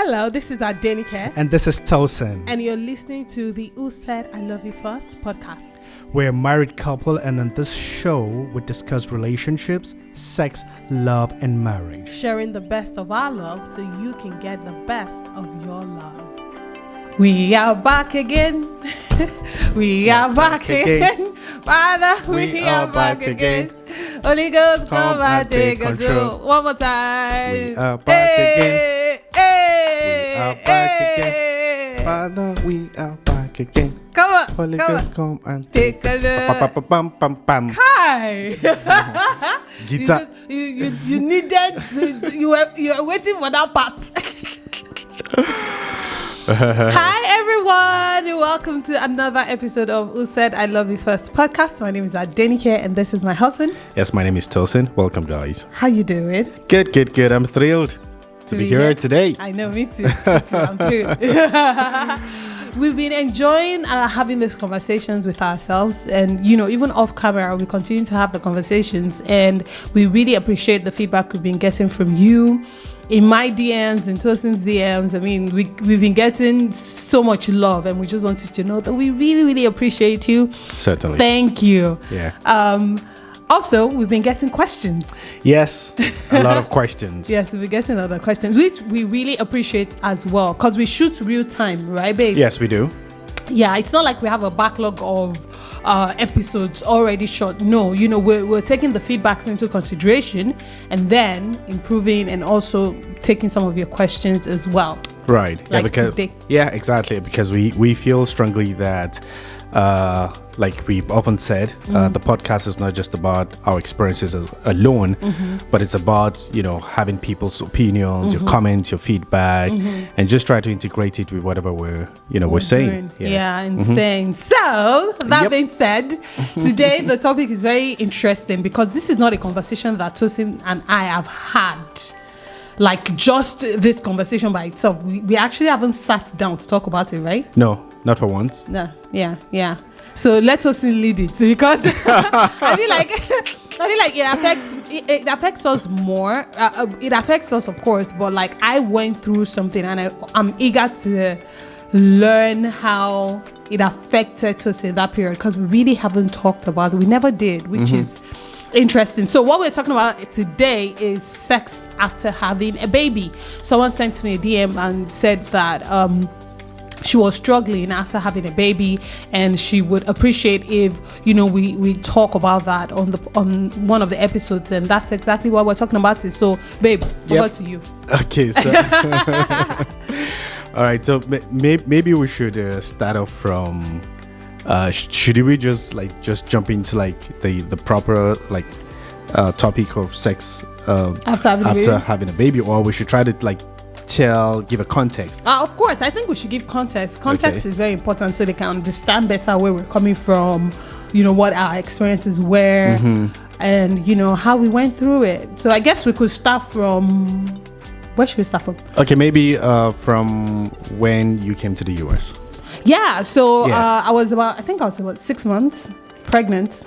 Hello, this is Adenike. And this is Tosin. And you're listening to the Who Said I Love You First podcast. We're a married couple, and on this show, we discuss relationships, sex, love, and marriage. Sharing the best of our love so you can get the best of your love. We are back again. We are back again. Father, we are back again. Holy Ghost, come and take control. One more time. We are back again. Hey, we are back again. Father, we are back again. Come on. Holy Ghost, come and take control. Bam. Hi. Guitar. You needed. You were waiting for that part. Hi everyone, welcome to another episode of Who Said I Love You First podcast. My name is Adenike and this is my husband. Yes, my name is Tosin. Welcome, guys. How you doing? Good. I'm thrilled to be here today. I know, me too. I'm thrilled. We've been enjoying having these conversations with ourselves, and even off camera we continue to have the conversations, and we really appreciate the feedback we've been getting from you in my DMs, in Tosin's DMs. I mean, we've been getting so much love, and we just wanted to know that we really appreciate you. Certainly. Thank you. Yeah. Also, we've been getting questions. Yes, a lot of questions. Yes, we've been getting a lot of questions, which we really appreciate as well, because we shoot real time, right, babe? Yes, we do. Yeah, it's not like we have a backlog of episodes already shot. No, we're taking the feedback into consideration and then improving and also taking some of your questions as well. Right. Like today. Yeah, exactly. Because we feel strongly that, like we've often said, the podcast is not just about our experiences alone, but it's about, having people's opinions, your comments, your feedback, and just try to integrate it with whatever we're saying. Saying. So, that being said, today the topic is very interesting because this is not a conversation that Tosin and I have had. Like just this conversation by itself. We actually haven't sat down to talk about it, right? No, not for once. No, yeah. So let us lead it because I feel like it affects us more. It affects us, of course, but like I went through something and I'm eager to learn how it affected us in that period because we really haven't talked about it. We never did, which is interesting. So what we're talking about today is sex after having a baby. Someone sent me a DM and said that she was struggling after having a baby, and she would appreciate if we talk about that on one of the episodes, and that's exactly what we're talking about. So, babe, over to you. Okay, so all right. So maybe we should start off from. Should we just jump into the proper topic of sex after having a baby, or we should try to give a context? Of course, I think we should give context. Context is very important so they can understand better where we're coming from, what our experiences were, and how we went through it. So I guess we could start from. Where should we start from? Okay, maybe from when you came to the US. Yeah, so I was about 6 months pregnant.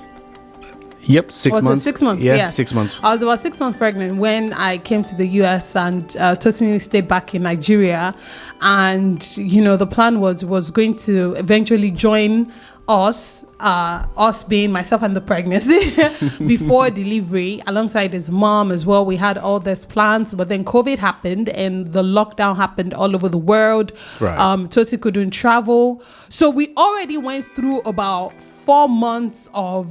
Yep, 6 months. 6 months, yeah, yes. 6 months. I was about 6 months pregnant when I came to the US, and Tosin stayed back in Nigeria. And, the plan was going to eventually join us being myself and the pregnancy before delivery, alongside his mom as well. We had all these plans, but then COVID happened and the lockdown happened all over the world. Right. Tosi couldn't travel. So we already went through about 4 months of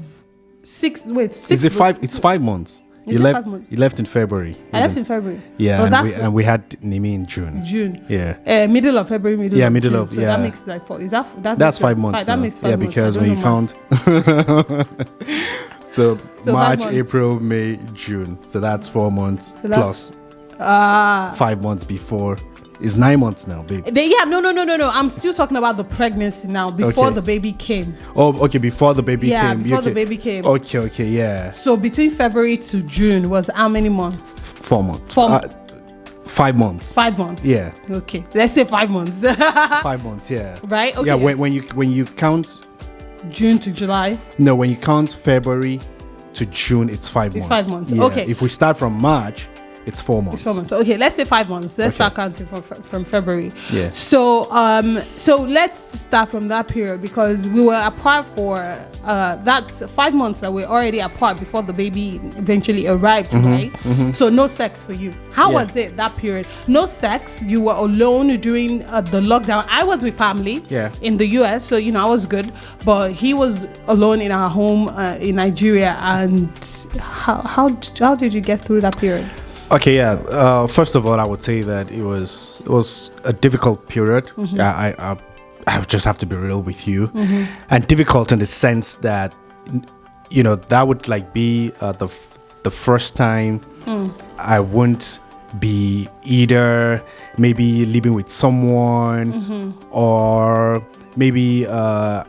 six. Is it 5? It's 5 months. You left in February. I left in February. Yeah, and we had Nimi in June. Yeah. Middle of February, middle of June. So yeah. that makes 4. Is that That's 5 months. That makes 5 months. Yeah, because when you count so March, April, May, June. So that's 4 months plus 5 months before. It's 9 months now, baby. No. I'm still talking about the pregnancy now, before the baby came. Oh, okay, before the baby came. Yeah, before the baby came. Okay, yeah. So between February to June was how many months? 4 months. 5 months. 5 months. Yeah. Okay, let's say 5 months. 5 months, yeah. Right? Okay. Yeah, when you count June to July. No, when you count February to June, it's 5 months. It's 5 months. Yeah. Okay. If we start from March, it's 4 months. It's 4 months. Okay, let's say 5 months. Let's Okay. start counting from February. Yeah. So let's start from that period, because we were apart for that's 5 months that we're already apart before the baby eventually arrived, right? So no sex for you. How Yeah. was it that period? No sex. You were alone during the lockdown. I was with family in the US, so I was good, but he was alone in our home in Nigeria. And how did you get through that period? Okay, yeah. First of all, I would say that it was a difficult period. I just have to be real with you, and difficult in the sense that that would like be the first time I wouldn't be either maybe living with someone or maybe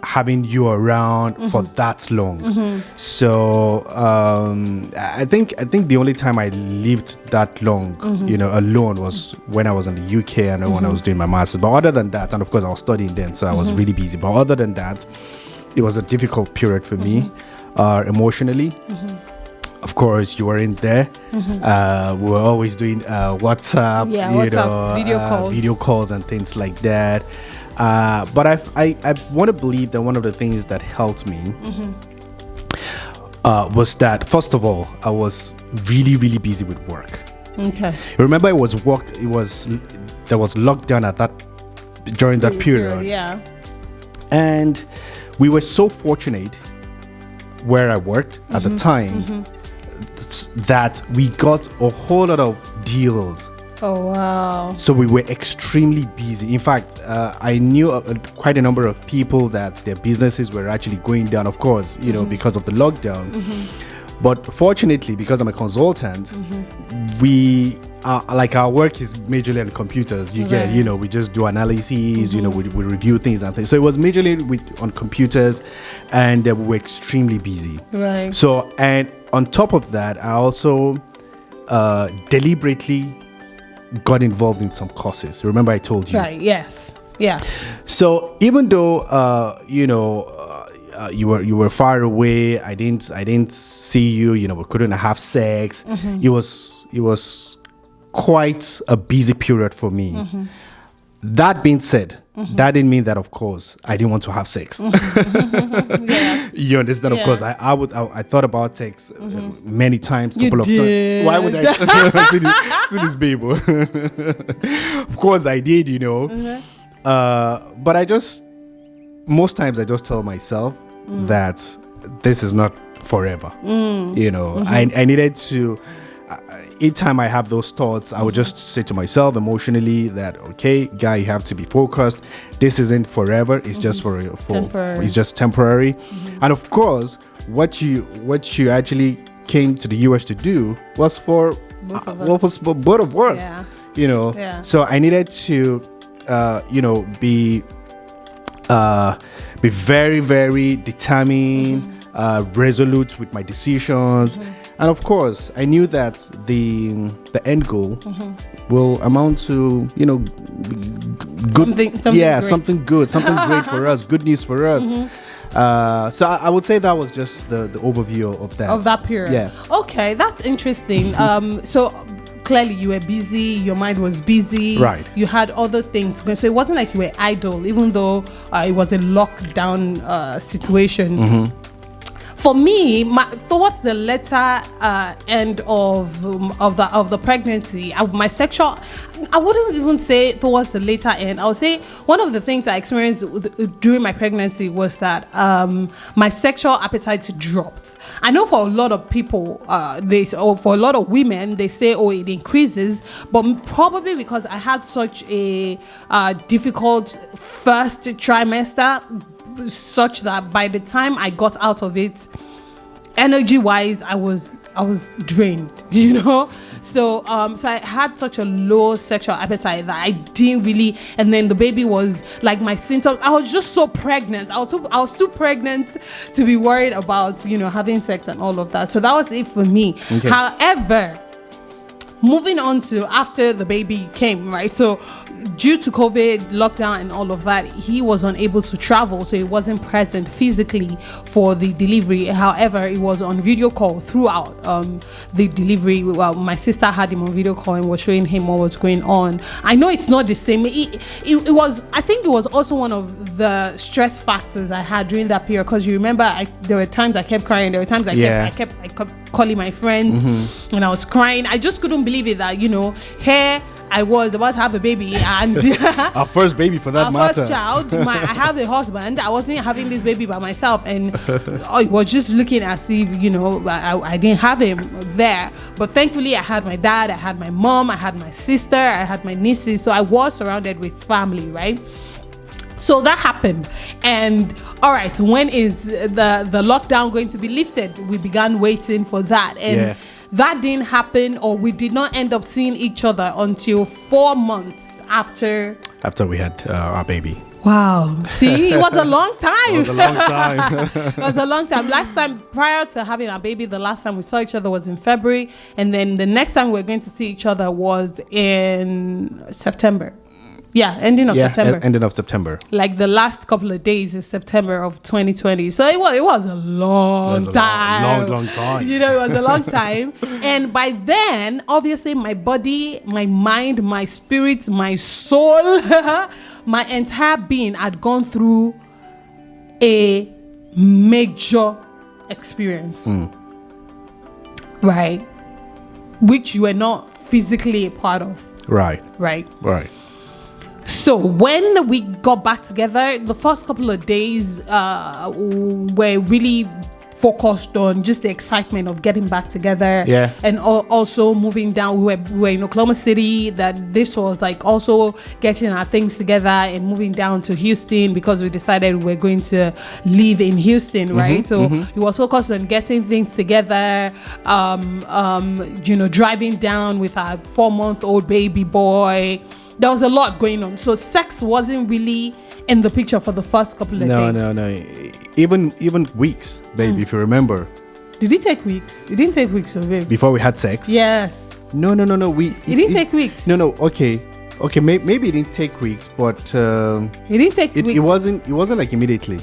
having you around for that long. So I think the only time I lived that long, alone was when I was in the UK and when I was doing my master's. But other than that, and of course I was studying then, so I was really busy. But other than that, it was a difficult period for me emotionally. Of course, you were in there. We were always doing WhatsApp, video calls and things like that. But I want to believe that one of the things that helped me was that, first of all, I was really, really busy with work. Okay. Remember, there was lockdown during that period. Yeah. And we were so fortunate where I worked at the time that we got a whole lot of deals. Oh, wow. So we were extremely busy. In fact, I knew quite a number of people that their businesses were actually going down, of course, because of the lockdown. But fortunately, because I'm a consultant, we our work is majorly on computers. You get, we just do analyses, we review things and things. So it was majorly on computers, and we were extremely busy. Right. So, and on top of that, I also deliberately got involved in some courses. Remember I told you? Right. Yes. So even though you were far away, I didn't see you. We couldn't have sex. It was quite a busy period for me. That being said, that didn't mean that, of course, I didn't want to have sex. You understand? Of course, I thought about sex many times, couple of times. Why would I see this baby? Of course, I did. But most times I just tell myself that this is not forever. I needed to. Each time I have those thoughts, I would just say to myself emotionally that, okay, guy, you have to be focused. This isn't forever. It's just for temporary. It's just temporary. And of course, what you actually came to the US to do was for both of us. Yeah. So I needed to, be very, very determined, resolute with my decisions. And of course, I knew that the end goal will amount to, good. Something good, something great for us, good news for us. So I would say that was just the overview of that period. Yeah. Okay, that's interesting. So clearly you were busy, your mind was busy, right? You had other things going, so it wasn't like you were idle, even though it was a lockdown situation. For me, towards the latter end of the pregnancy, my sexual, I wouldn't even say towards the later end. I would say one of the things I experienced during my pregnancy was that my sexual appetite dropped. I know for a lot of people, for a lot of women, they say, oh, it increases, but probably because I had such a difficult first trimester, such that by the time I got out of it, energy wise, I was drained, so I had such a low sexual appetite that I didn't really, and then the baby was like, my symptoms, I was just so pregnant. I was too pregnant to be worried about having sex and all of that. So that was it for me. Okay. However, moving on to after the baby came, right? So due to COVID, lockdown and all of that, he was unable to travel, so he wasn't present physically for the delivery. However, it was on video call throughout the delivery. Well, my sister had him on video call and was showing him what was going on. I know it's not the same. It was, I think it was also one of the stress factors I had during that period, because you remember there were times I kept crying, there were times I kept calling my friends and I was crying. I just couldn't believe it that, here I was about to have a baby, and our first baby for that matter. First child. I have a husband. I wasn't having this baby by myself, and it was just looking as if I didn't have him there. But thankfully, I had my dad, I had my mom, I had my sister, I had my nieces. So I was surrounded with family, right? So that happened, and all right, when is the lockdown going to be lifted? We began waiting for that, and that didn't happen, or we did not end up seeing each other until 4 months after we had our baby. Wow. See, it was a long time. It was a long time. It was a long time. Last time, prior to having our baby, the last time we saw each other was in February, and then the next time we're going to see each other was in September. Yeah, ending of September. Ending of September. Like the last couple of days is September of 2020. So it was a long time. Long time. It was a long time. And by then, obviously, my body, my mind, my spirit, my soul, my entire being had gone through a major experience. Right? Which you were not physically a part of. Right. So when we got back together, the first couple of days were really focused on just the excitement of getting back together. Yeah. And also moving down. We were in Oklahoma City. That this was like also getting our things together and moving down to Houston, because we decided we were going to live in Houston, right? So it was focused on getting things together. Driving down with our 4-month-old baby boy. There was a lot going on. So sex wasn't really in the picture for the first couple of days. No. Even weeks, babe, if you remember. Did it take weeks? It didn't take weeks, babe. Before we had sex? Yes. No. It didn't take weeks. No. Okay. Maybe it didn't take weeks, but it didn't take weeks. It wasn't like immediately.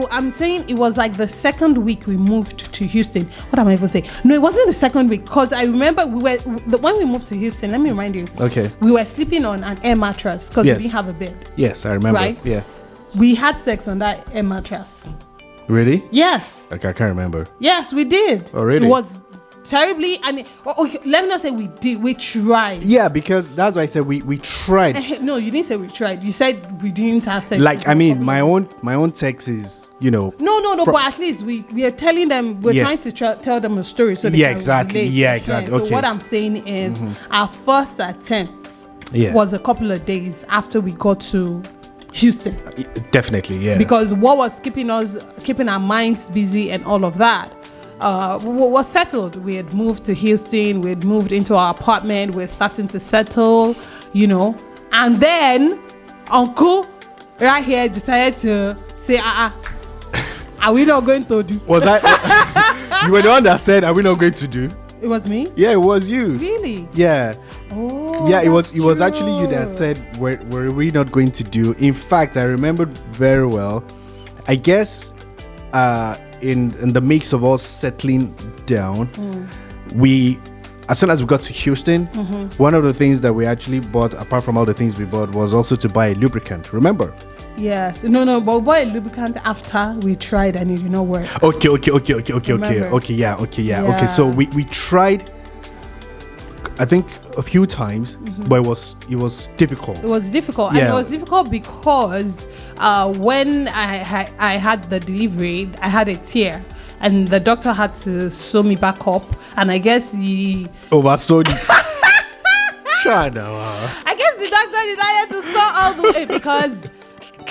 I'm saying it was like the second week we moved to Houston. What am I even saying? No, it wasn't the second week, because I remember when we moved to Houston, let me remind you. Okay. We were sleeping on an air mattress because we didn't have a bed. Yes, I remember. Right? Yeah. We had sex on that air mattress. Really? Yes. Okay, I can't remember. Yes, we did. Oh, really? It was terribly, and let me not say we did. We tried. Yeah, because that's why I said we tried. No, you didn't say we tried. You said we didn't have sex. Like, I mean, my own sex is, No. But at least we are telling them. We're trying to tell them a story so they can exactly. relate. Yeah, exactly. So Okay. what I'm saying is, our first attempt was a couple of days after we got to Houston. Definitely, yeah. Because what was keeping our minds busy and all of that was settled. We had moved to Houston. We had moved into our apartment. We're starting to settle, And then Uncle right here decided to say, are we not going to do? Was I? You were the one that said, "Are we not going to do?" It was me? Yeah, it was you. Really? Yeah. Oh. Yeah, it was actually you that said, were we not going to do? In fact, I remembered very well. I guess in the mix of us settling down, as soon as we got to Houston, one of the things that we actually bought, apart from all the things we bought, was also to buy a lubricant. Remember? Yes. No, but we bought a lubricant after we tried and it did not work. Okay. Remember? Yeah. Okay, so we tried, I think, a few times, but it was difficult. It was difficult. Yeah. And it was difficult because when I had the delivery, I had a tear. And the doctor had to sew me back up. And I guess he oversewed it. Try now. I guess the doctor decided to sew all the way because,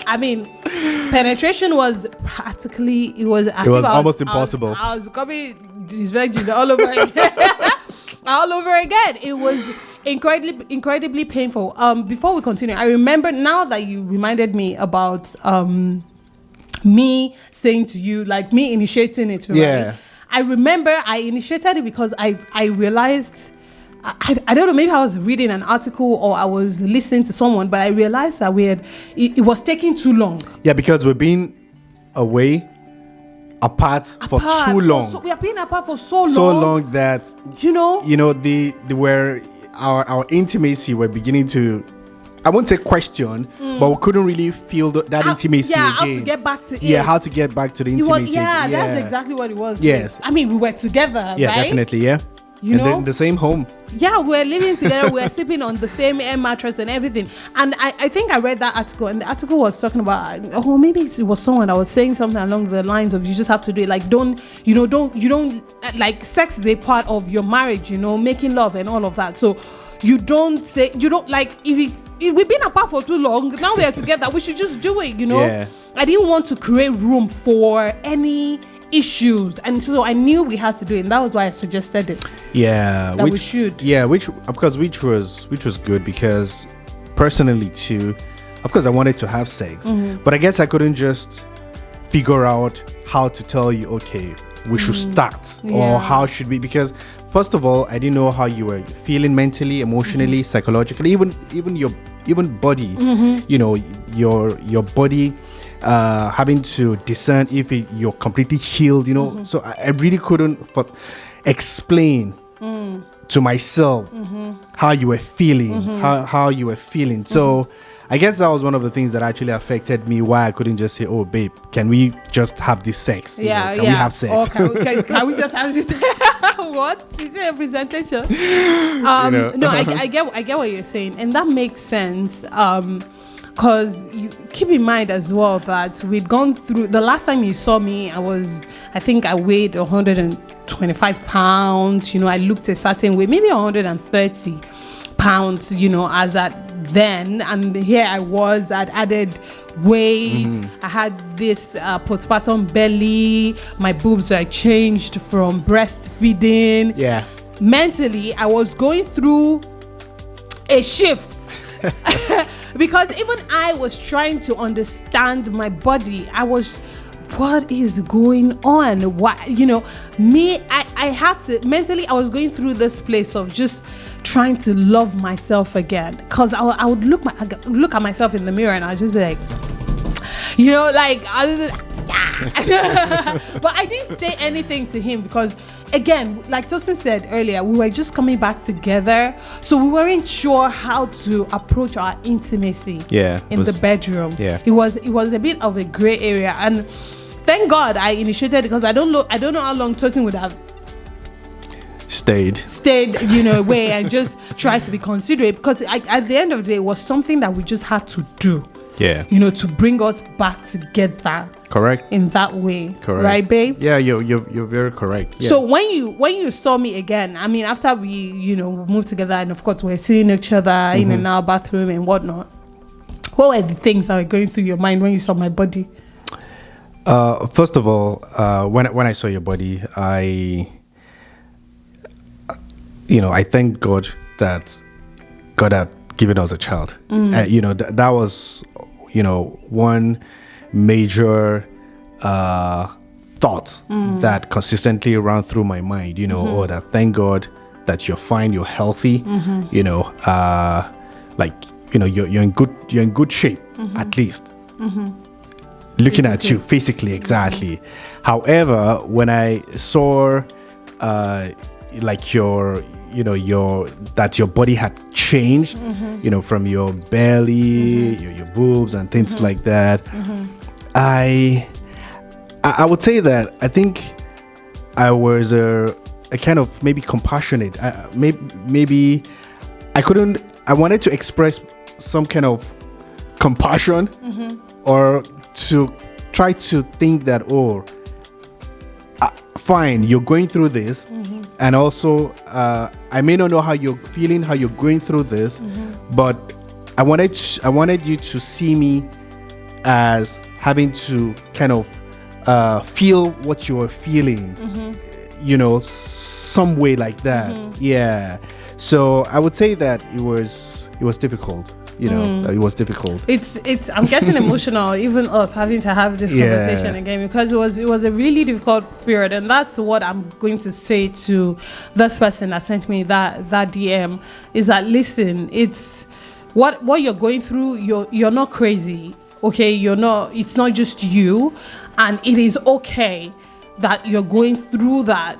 I mean, penetration was practically, it was almost impossible. I was becoming this virgin all over again. All over again. It was incredibly painful. Before we continue, I remember now that you reminded me about me saying to you, like me initiating it. Right? Yeah. I remember I initiated it because I realized I don't know, maybe I was reading an article or I was listening to someone, but I realized that it was taking too long. Yeah, because we've been away, apart for too long. We have been apart for so long that the where our intimacy were beginning to, I won't say question, but we couldn't really feel that intimacy again. How to get back to it. Yeah, how to get back to the intimacy. That's exactly what it was. Yes. I mean, we were together, yeah, right? Definitely, yeah. In the same home. Yeah, we're living together. We're sleeping on the same air mattress and everything. And I think I read that article, and the article was talking about, maybe it was someone that was saying something along the lines of, you just have to do it. Like, don't like, sex is a part of your marriage, making love and all of that. So you don't like, if we've been apart for too long, now we are together, we should just do it, Yeah. I didn't want to create room for any issues, and so I knew we had to do it, and that was why I suggested it. Yeah, we should. Yeah, which was good, because personally too, of course I wanted to have sex, but I guess I couldn't just figure out how to tell you, okay, we should start, or how should we, because first of all, I didn't know how you were feeling mentally, emotionally, psychologically, even body, your body, having to discern if you're completely healed, so I really couldn't explain to myself how you were feeling, how you were feeling. So I guess that was one of the things that actually affected me, why I couldn't just say, oh babe, can we just have this sex? Can we have sex? Or can we just have this? What is it, a presentation? No, I get what you're saying, and that makes sense. Because you keep in mind as well that we'd gone through, the last time you saw me, I think I weighed 125 pounds, I looked a certain way, maybe 130 pounds, as at then, and here I was, I'd added weight, I had this postpartum belly, my boobs are changed from breastfeeding. Yeah. Mentally, I was going through a shift. Because even I was trying to understand my body. What is going on? Why, I had to, mentally, I was going through this place of just trying to love myself again. Because I would look at myself in the mirror and I'd just be like, but I didn't say anything to him because, again, like Tosin said earlier, we were just coming back together, so we weren't sure how to approach our intimacy in the bedroom. It was a bit of a gray area, and thank God I initiated, because I don't know how long Tosin would have stayed away and just try to be considerate, because at the end of the day, it was something that we just had to do. To bring us back together. Correct. In that way. Correct. Right, babe? Yeah, you're very correct. Yeah. So when you saw me again, I mean, after we moved together, and of course we're seeing each other in and out bathroom and whatnot, what were the things that were going through your mind when you saw my body? First of all, when I saw your body, I thank God that God had given us a child. That was one major thought that consistently ran through my mind, that thank God that you're fine, you're healthy, you're in good shape, at least. Looking physically at you physically, exactly. However, when I saw that your body had changed, from your belly, your boobs and things like that. I would say that I think I was a kind of maybe compassionate. Maybe I wanted to express some kind of compassion, or to try to think that, fine, you're going through this, and also I may not know how you're feeling, how you're going through this, but I wanted you to see me as having to kind of feel what you are feeling, some way like that. Yeah. So I would say that it was it was difficult. You know, it was difficult. It's I'm getting emotional, even us having to have this conversation again, because it was a really difficult period. And that's what I'm going to say to this person that sent me that DM, is that, listen, it's what you're going through, you're not crazy. Okay, it's not just you, and it is okay that you're going through that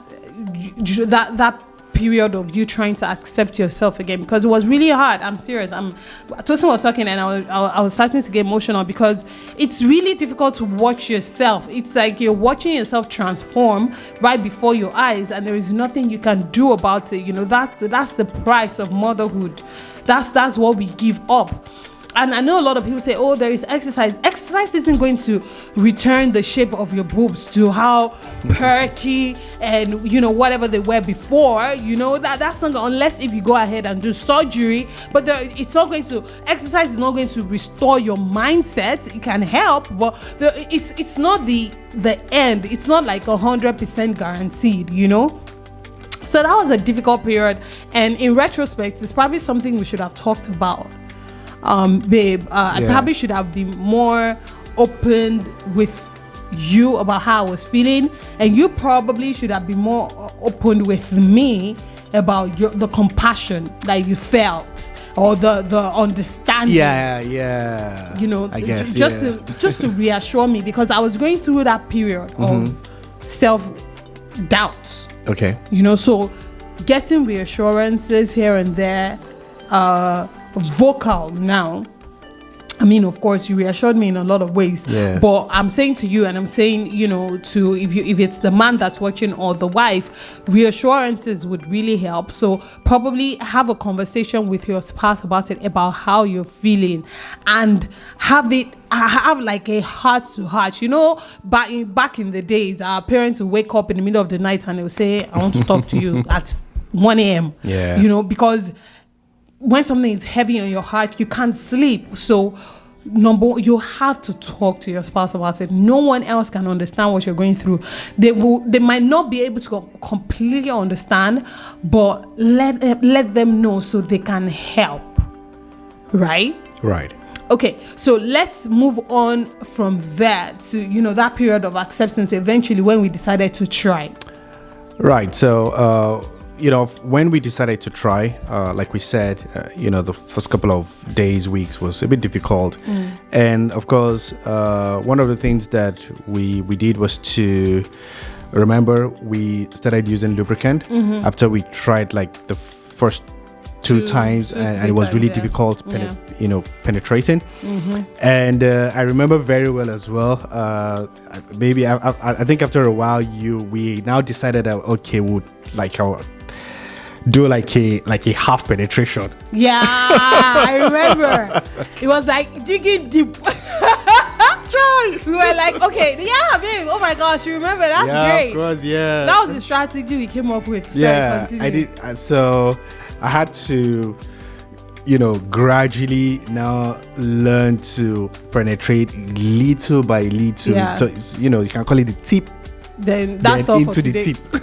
period of you trying to accept yourself again, because it was really hard. I'm serious. Tosin was talking, and I was starting to get emotional, because it's really difficult to watch yourself. It's like you're watching yourself transform right before your eyes, and there is nothing you can do about it. You know, that's the price of motherhood. That's what we give up. And I know a lot of people say, oh, there is exercise. Exercise isn't going to return the shape of your boobs to how perky and, you know, whatever they were before. You know, that's not, unless if you go ahead and do surgery. But exercise is not going to restore your mindset. It can help, but it's not the end. It's not like 100% guaranteed, you know. So that was a difficult period. And in retrospect, it's probably something we should have talked about. Babe, I probably should have been more open with you about how I was feeling, and you probably should have been more open with me about the compassion that you felt, or the understanding. Yeah. You know, I guess, just to reassure me, because I was going through that period of self-doubt. Okay. You know, so getting reassurances here and there, vocal now. I mean, of course, you reassured me in a lot of ways. Yeah. But I'm saying to you, and I'm saying, you know, to if it's the man that's watching or the wife, reassurances would really help. So probably have a conversation with your spouse about it, about how you're feeling, and have like a heart to heart. You know, back in the days, our parents would wake up in the middle of the night and they would say, I want to talk to you at 1 a.m. Yeah. You know, because when something is heavy on your heart, you can't sleep. So you have to talk to your spouse about it. No one else can understand what you're going through. They might not be able to completely understand, but let them know so they can help. Right? Okay, so let's move on from there to, you know, that period of acceptance, eventually when we decided to try. Right. So you know, when we decided to try, like we said, you know, the first couple of days, weeks was a bit difficult. And of course, one of the things that we did was to remember we started using lubricant after we tried like the first two times, and it was really difficult, penetrating. And I remember very well as well. Maybe I think after a while, we now decided that okay, we'd like do like a half penetration. Yeah, I remember. It was like digging deep. Try. We were like, okay, yeah, babe. Oh my gosh, you remember? That's great. Of course, yeah. That was the strategy we came up with. Yeah, I did. So I had to, you know, gradually now learn to penetrate little by little. Yeah. So it's, you know, you can call it the tip. Then that's all into for today. The tip.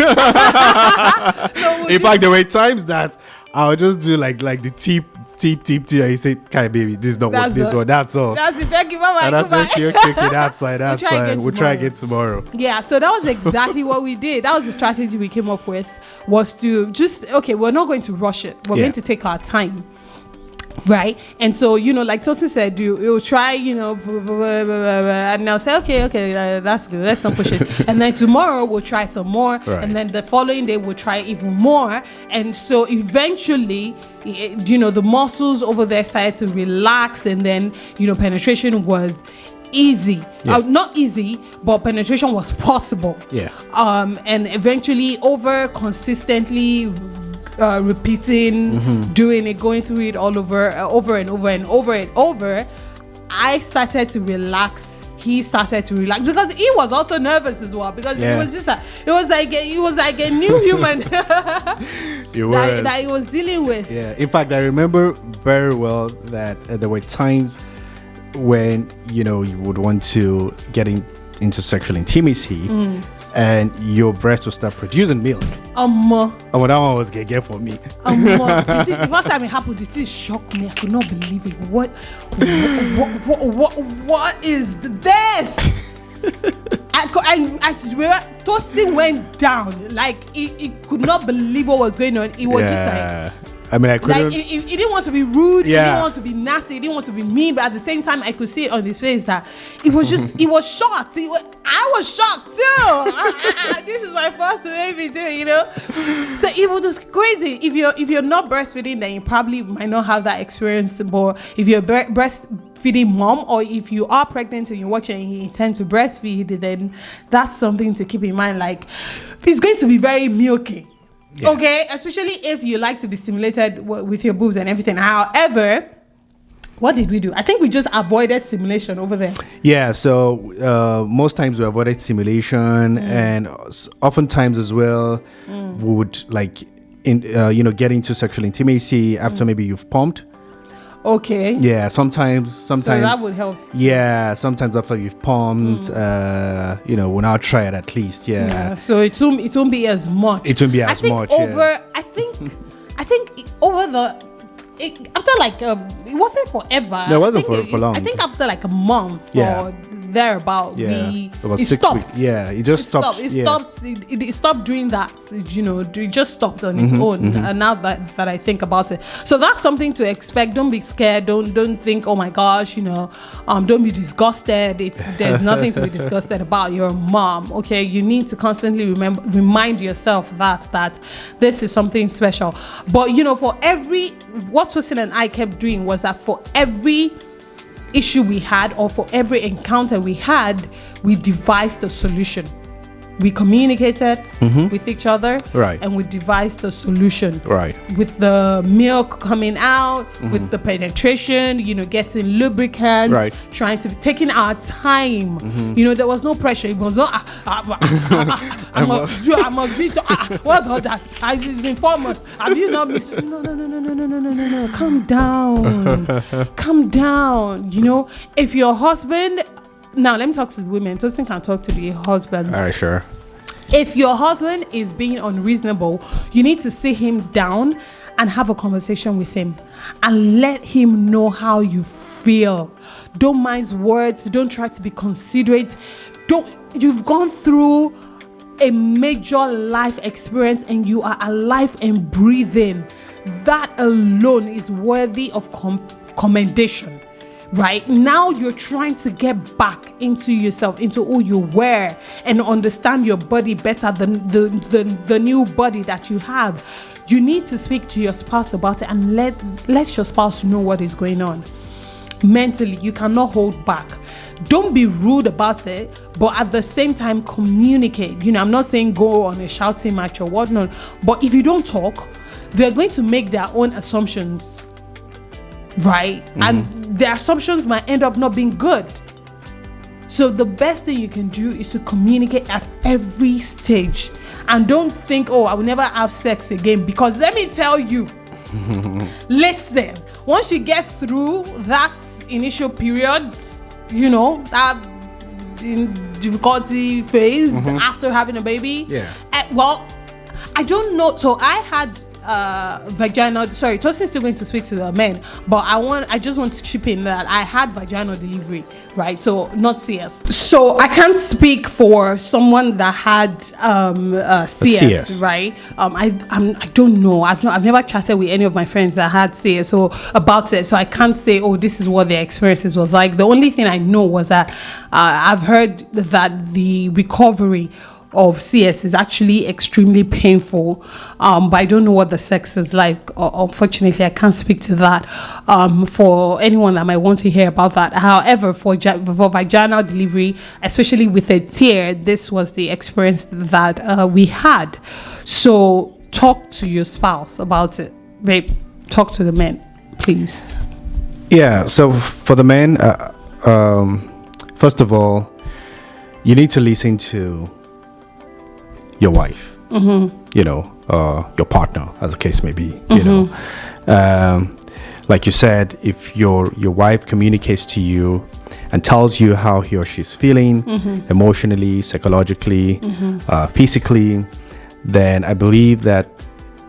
In fact, there were times that I'll just do like the tip. And you say, "Okay, baby, this is not what this one. That's all. That's it. Thank you, bye. And that's okay. That's fine. That's fine. We'll try again tomorrow." Yeah. So that was exactly what we did. That was the strategy we came up with. Was to just we're not going to rush it. We're going to take our time. Right, and so, you know, like Tosin said, you'll try, you know, and I'll say, okay, that's good, let's not push it. And then tomorrow we'll try some more, and then the following day we'll try even more. And so eventually, you know, the muscles over there started to relax, and then, you know, penetration was easy. Not easy, but penetration was possible. And eventually, over consistently repeating, doing it, going through it all over and over, I started to relax. He started to relax because he was also nervous as well, because it was like a new human that he was dealing with. In fact, I remember very well that there were times when, you know, you would want to get into sexual intimacy, and your breast will start producing milk. Um, And when that one was get for me. you see, the first time it happened, it still shocked me. I could not believe it. What is this? I swear, Tosin went down. Like, he could not believe what was going on. It was just like, I mean, I couldn't. like, he didn't want to be rude. Yeah. He didn't want to be nasty. He didn't want to be mean. But at the same time, I could see it on his face that it was just, he was shocked. I was shocked too. This is my first baby too, you know. So it was just crazy. If you're not breastfeeding, then you probably might not have that experience. But if you're breastfeeding mom, or if you are pregnant and you're watching and you intend to breastfeed, then that's something to keep in mind. Like, it's going to be very milky. Yeah. Okay, especially if you like to be stimulated with your boobs and everything. However, what did we do? I think we just avoided stimulation over there. Yeah, so most times we avoided stimulation, and oftentimes as well, we would like, get into sexual intimacy after maybe you've pumped. Okay. Yeah, sometimes. So that would help. Yeah, sometimes after you've pumped, we'll now try it at least. Yeah. So it won't be as much. It won't be as much. I think over after like it wasn't forever. No, it wasn't for long. I think after like a month or thereabout, it was it 6 stopped. weeks. Yeah, it just stopped. It stopped doing that. It just stopped on its own. And now that I think about it, so that's something to expect. Don't be scared. Don't think, oh my gosh, don't be disgusted. There's nothing to be disgusted about. Your mom. Okay, you need to constantly remind yourself that this is something special. But for what Tosin and I kept doing was that for every issue we had, or for every encounter we had, we devised a solution. We communicated with each other, right, and we devised a solution, right, with the milk coming out, with the penetration, getting lubricants, right, taking our time. There was no pressure. It was not I must do what's all that? It's been 4 months. Have you not missed? No. Calm down. If your husband, now let me talk to the women. Tosin can talk to the husbands. All right, sure. If your husband is being unreasonable, you need to sit him down and have a conversation with him and let him know how you feel. Don't mince words. Don't try to be considerate. You've gone through a major life experience and you are alive and breathing. That alone is worthy of commendation. Right now, you're trying to get back into yourself, into who you were, and understand your body better than the new body that you have. You need to speak to your spouse about it and let your spouse know what is going on. Mentally, you cannot hold back. Don't be rude about it, but at the same time, communicate. I'm not saying go on a shouting match or whatnot, but if you don't talk, they're going to make their own assumptions. Right? And the assumptions might end up not being good. So the best thing you can do is to communicate at every stage. And don't think, I will never have sex again. Because let me tell you, listen, once you get through that initial period, that difficulty phase after having a baby. Yeah. I don't know. So I had vaginal, sorry, Tosin's still going to speak to the men, but I just want to chip in that I had vaginal delivery, right? So not CS. So I can't speak for someone that had CS, right? I don't know. I've never chatted with any of my friends that had CS about it, so I can't say, this is what their experiences was like. The only thing I know was that I've heard that the recovery of CS is actually extremely painful, but I don't know what the sex is like. Unfortunately, I can't speak to that for anyone that might want to hear about that. However, for vaginal delivery, especially with a tear, this was the experience that we had. So talk to your spouse about it. Babe, talk to the men, please. Yeah, so for the men, first of all, you need to listen to your wife, your partner, as the case may be. Like you said, if your wife communicates to you and tells you how he or she's feeling emotionally, psychologically, physically, then I believe that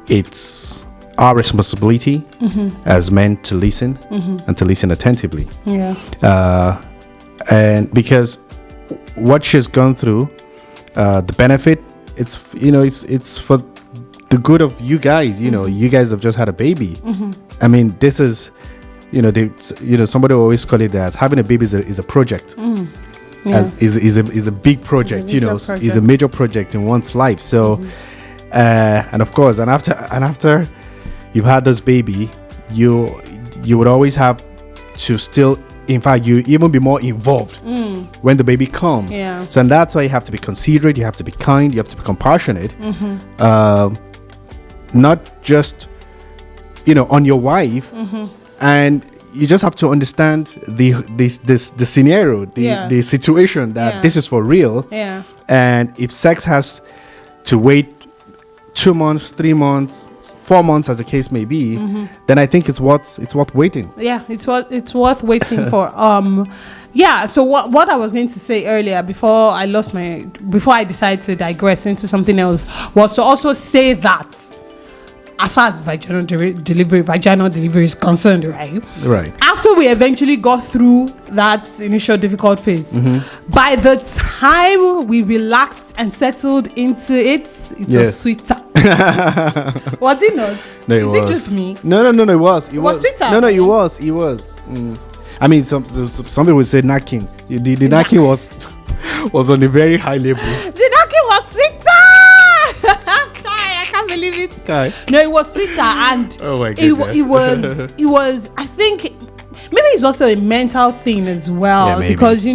it's our responsibility as men to listen and to listen attentively. And because what she's gone through, the benefit, it's for the good of you guys. You guys have just had a baby. I mean, this is, somebody always call it that having a baby is a project. Is a big project. Is a major project in one's life. So, and of course, and after you've had this baby, you would always have to still, in fact, you even be more involved when the baby comes. So, and that's why you have to be considerate, you have to be kind, you have to be compassionate, not just on your wife, and you just have to understand the scenario, the situation, that this is for real. And if sex has to wait 2 months, 3 months, 4 months, as the case may be, then I think it's worth waiting. It's worth waiting for. So what I was going to say earlier, before I decided to digress into something else, was to also say that as far as vaginal delivery is concerned, right, after we eventually got through that initial difficult phase, by the time we relaxed and settled into it was sweeter. Was it not? No, it was. Is it just me? No, it was. It was sweeter. No, it was. I mean, some people would say knacking. The knacking was on a very high level. The knacking was sweeter. I can't believe it. Okay. No, it was sweeter, and oh my goodness. it was. I think maybe it's also a mental thing as well, because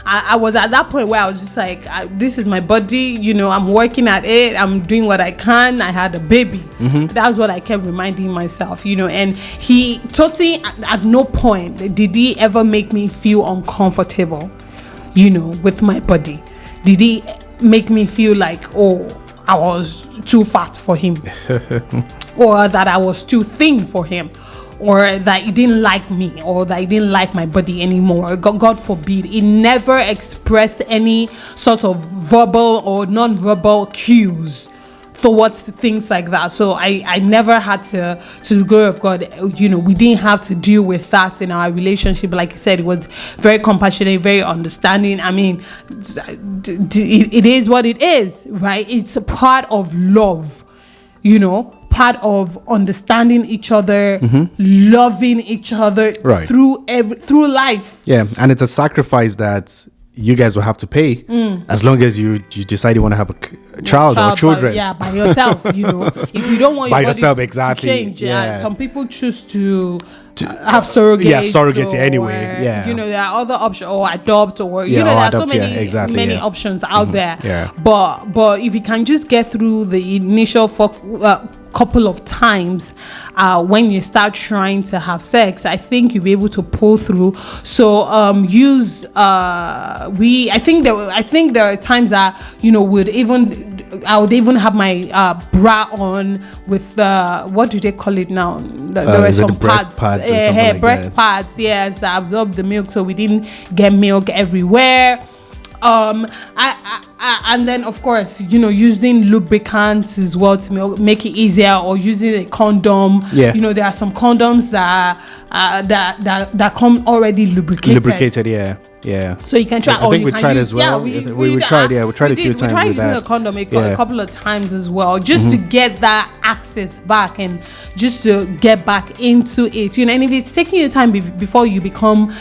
I was at that point where I was just like, this is my body. I'm working at it. I'm doing what I can. I had a baby. That's what I kept reminding myself. And he totally at no point did he ever make me feel uncomfortable. With my body. Did he make me feel like, I was too fat for him, or that I was too thin for him, or that he didn't like me, or that he didn't like my body anymore? God forbid. He never expressed any sort of verbal or non-verbal cues towards things like that. So I never had to the glory of God, we didn't have to deal with that in our relationship. Like I said, it was very compassionate, very understanding. I mean, it is what it is, right? It's a part of love, part of understanding each other, loving each other through life. Yeah, and it's a sacrifice that you guys will have to pay as long as you decide you want to have a child or children. By yourself. If you don't want your body yourself, to change. Some people choose to have surrogacy. Surrogacy anyway. There are other options, or adopt, or there are so many options out there. But if you can just get through the initial couple of times when you start trying to have sex, I think you'll be able to pull through. So I think there are times that I would even have my bra on with what do they call it now? There were some pads, breast pads, yes, that absorb the milk, so we didn't get milk everywhere. And then of course using lubricants as well to make it easier, or using a condom. There are some condoms that come already lubricated. So you can try. I think we tried as well. We tried a few times. We tried using a condom a couple of times as well, just to get that access back and just to get back into it. And if it's taking you time before you become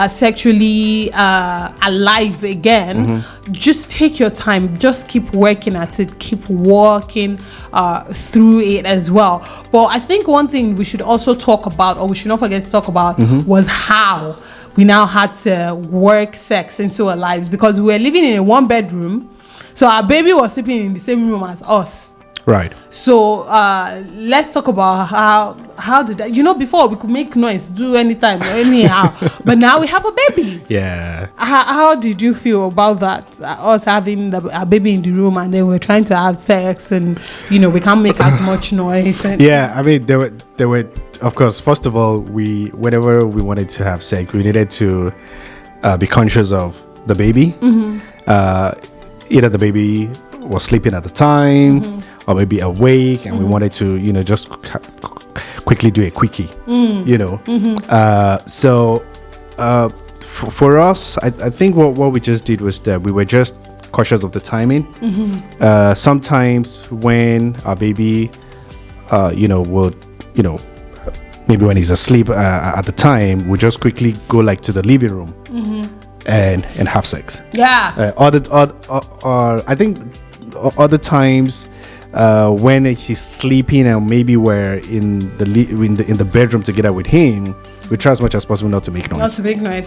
sexually alive again, just take your time. Just keep working at it. Keep walking through it as well. But I think one thing we should also talk about, or we should not forget to talk about, was how we now had to work sex into our lives, because we were living in a 1-bedroom, so our baby was sleeping in the same room as us. Right. So let's talk about how did that, before we could make noise, do anytime, anyhow, but now we have a baby. Yeah. How did you feel about that? Us having a baby in the room, and then we're trying to have sex, and we can't make as much noise. And I mean, there were, of course, first of all, whenever we wanted to have sex, we needed to be conscious of the baby. Either the baby was sleeping at the time or maybe awake, and we wanted to, just quickly do a quickie, for us, I think what we just did was that we were just cautious of the timing. Sometimes when our baby would maybe when he's asleep at the time, we just quickly go like to the living room and have sex. I think other times when he's sleeping and maybe we're in the bedroom together with him, we try as much as possible not to make noise.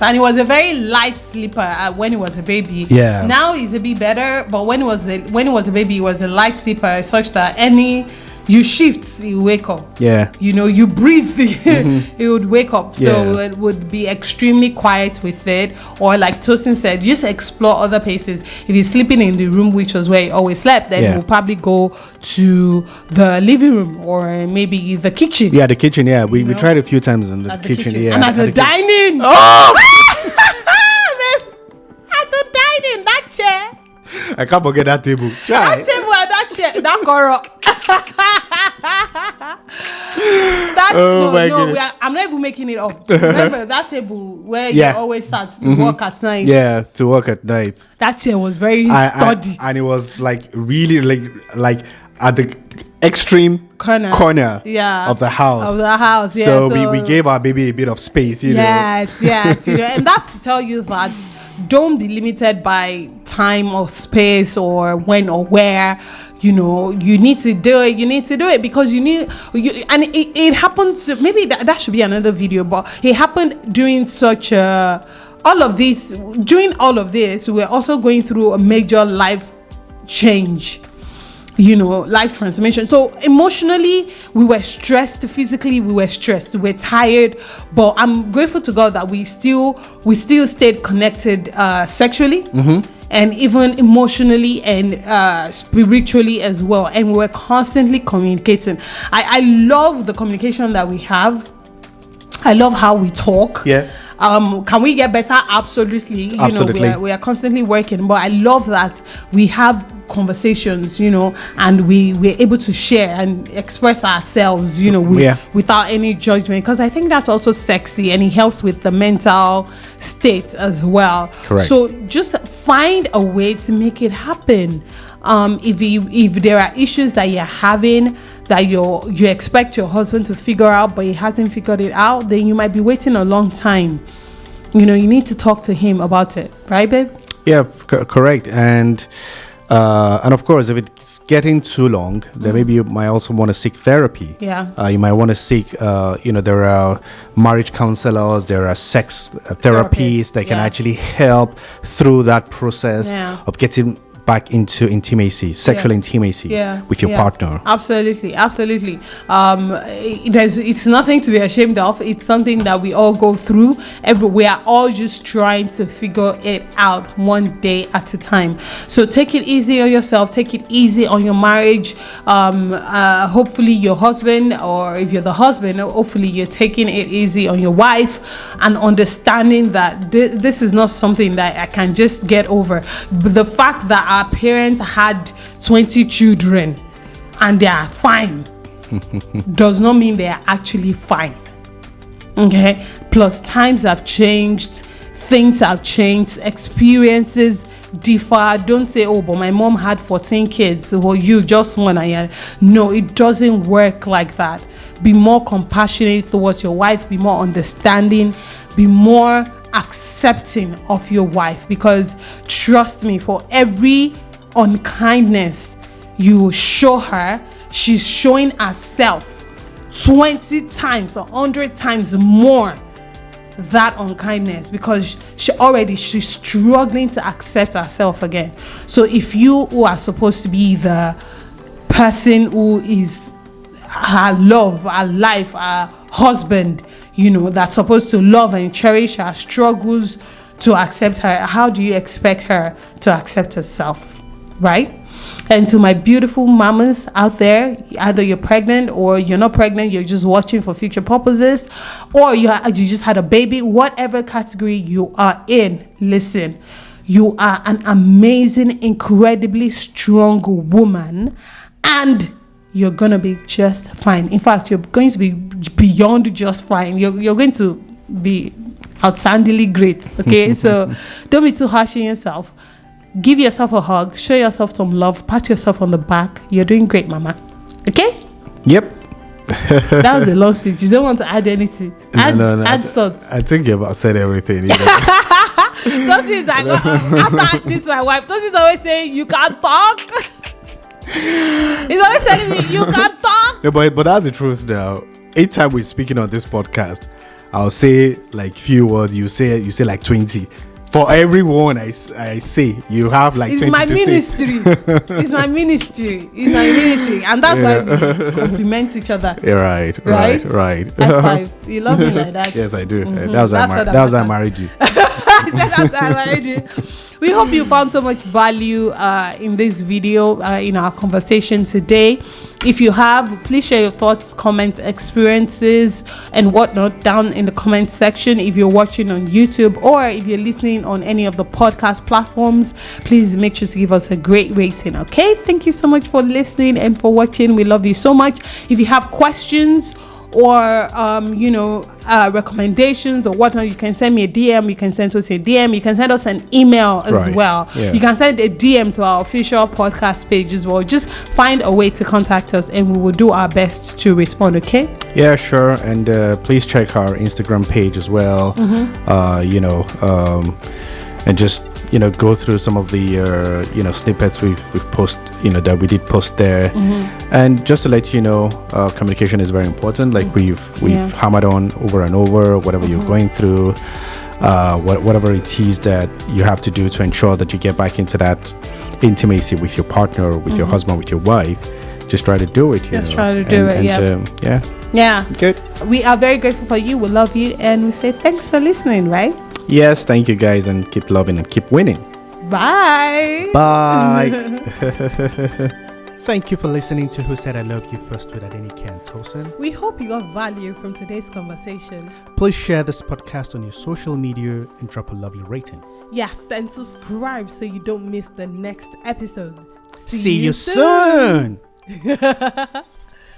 And he was a very light sleeper when he was a baby. Yeah. Now he's a bit better, but when he was a baby, he was a light sleeper, such that you shift, you wake up. Yeah. You breathe, he would wake up. So it would be extremely quiet with it. Or like Tosin said, just explore other places. If he's sleeping in the room, which was where he always slept, then we'll probably go to the living room or maybe the kitchen. Yeah, the kitchen, yeah. We tried a few times in the kitchen. Yeah. And at the dining. Oh! At the dining, that chair. I can't forget that table. That table and that chair, that corrupt. I'm not even making it up. Remember that table where you always sat to work at night? Yeah, to work at night. That chair was very sturdy. And it was like really like at the extreme corner of the house. Yeah. So we gave our baby a bit of space, Yes. And that's to tell you that don't be limited by time or space or when or where. You need to do it because and it happens. Maybe that should be another video, but it happened during all of this. During all of this, we're also going through a major life change, life transformation. So emotionally, we were stressed. Physically, we were stressed. We were tired. But I'm grateful to God that we still stayed connected sexually. And even emotionally and spiritually as well. And we were constantly communicating. I love the communication that we have. I love how we talk. Yeah. Can we get better? Absolutely. Absolutely. We are constantly working. But I love that we have conversations, and we're able to share and express ourselves, without any judgment. Because I think that's also sexy, and it helps with the mental state as well. Correct. So just find a way to make it happen. If there are issues that you're having that you expect your husband to figure out, but he hasn't figured it out, then you might be waiting a long time. You need to talk to him about it, right, babe? Yeah, correct. And of course, if it's getting too long, then maybe you might also want to seek therapy. Yeah. You might want to seek, there are marriage counselors, there are sex therapists that can actually help through that process of getting back into intimacy, sexual intimacy with your partner. Absolutely. It's nothing to be ashamed of. It's something that we all go through. We are all just trying to figure it out one day at a time. So take it easy on yourself. Take it easy on your marriage. Hopefully your husband, or if you're the husband, hopefully you're taking it easy on your wife and understanding that this is not something that I can just get over. The fact that our parents had 20 children and they are fine does not mean they are actually fine. Okay? Plus, times have changed, things have changed, experiences differ. Don't say, oh, but my mom had 14 kids, well, you just one. No, it doesn't work like that. Be more compassionate towards your wife, be more understanding, be more accepting of your wife, because trust me, for every unkindness you show her, she's showing herself 20 times or 100 times more that unkindness, because she's struggling to accept herself again. So if you, who are supposed to be the person who is her love, her life, her husband, that's supposed to love and cherish her, struggles to accept her, how do you expect her to accept herself, right? And to my beautiful mamas out there, either you're pregnant or you're not pregnant, you're just watching for future purposes, or you just had a baby, whatever category you are in, listen, you are an amazing, incredibly strong woman, and you're going to be just fine. In fact, you're going to be beyond just fine. You're going to be outstandingly great, okay? So don't be too harsh on yourself. Give yourself a hug, show yourself some love, pat yourself on the back. You're doing great, mama. Okay? Yep. That was a long speech. You don't want to add anything. Add salt. I think you've about said everything. Tosin is like, after this, my wife, Tosin is always saying, you can't talk. He's always telling me, you can't talk. No, but that's the truth now. Anytime we're speaking on this podcast, I'll say like few words. You say like 20. For everyone I say, you have like it's 20 my to ministry. say. It's my ministry. It's my ministry. And that's why we compliment each other. Yeah, right. High five. You love me like that. Yes, I do. Mm-hmm. That was how I married you. I said that's how I married you. We hope you found so much value in this video, in our conversation today. If you have, please share your thoughts, comments, experiences, and whatnot down in the comment section. If you're watching on YouTube or if you're listening on any of the podcast platforms, please make sure to give us a great rating, okay? Thank you so much for listening and for watching. We love you so much. If you have questions or recommendations or whatnot, you can send me a DM. You can send us a DM. You can send us an email as well. Yeah. You can send a DM to our official podcast page as well. Just find a way to contact us and we will do our best to respond, okay? Yeah, sure. And please check our Instagram page as well. And just go through some of the snippets we've posted, that we did post there. And just to let you know, communication is very important. Like we've hammered on over and over, whatever you're going through, whatever it is that you have to do to ensure that you get back into that intimacy with your partner, with your husband, with your wife. Just try to do it. Try to do it. Yeah. Good. We are very grateful for you. We love you, and we say thanks for listening. Right? Yes, thank you guys, and keep loving and keep winning. Bye. Thank you for listening to Who Said I Love You First with Adenike and Tosin. We hope you got value from today's conversation. Please share this podcast on your social media and drop a lovely rating. Yes, and subscribe so you don't miss the next episode. See you soon.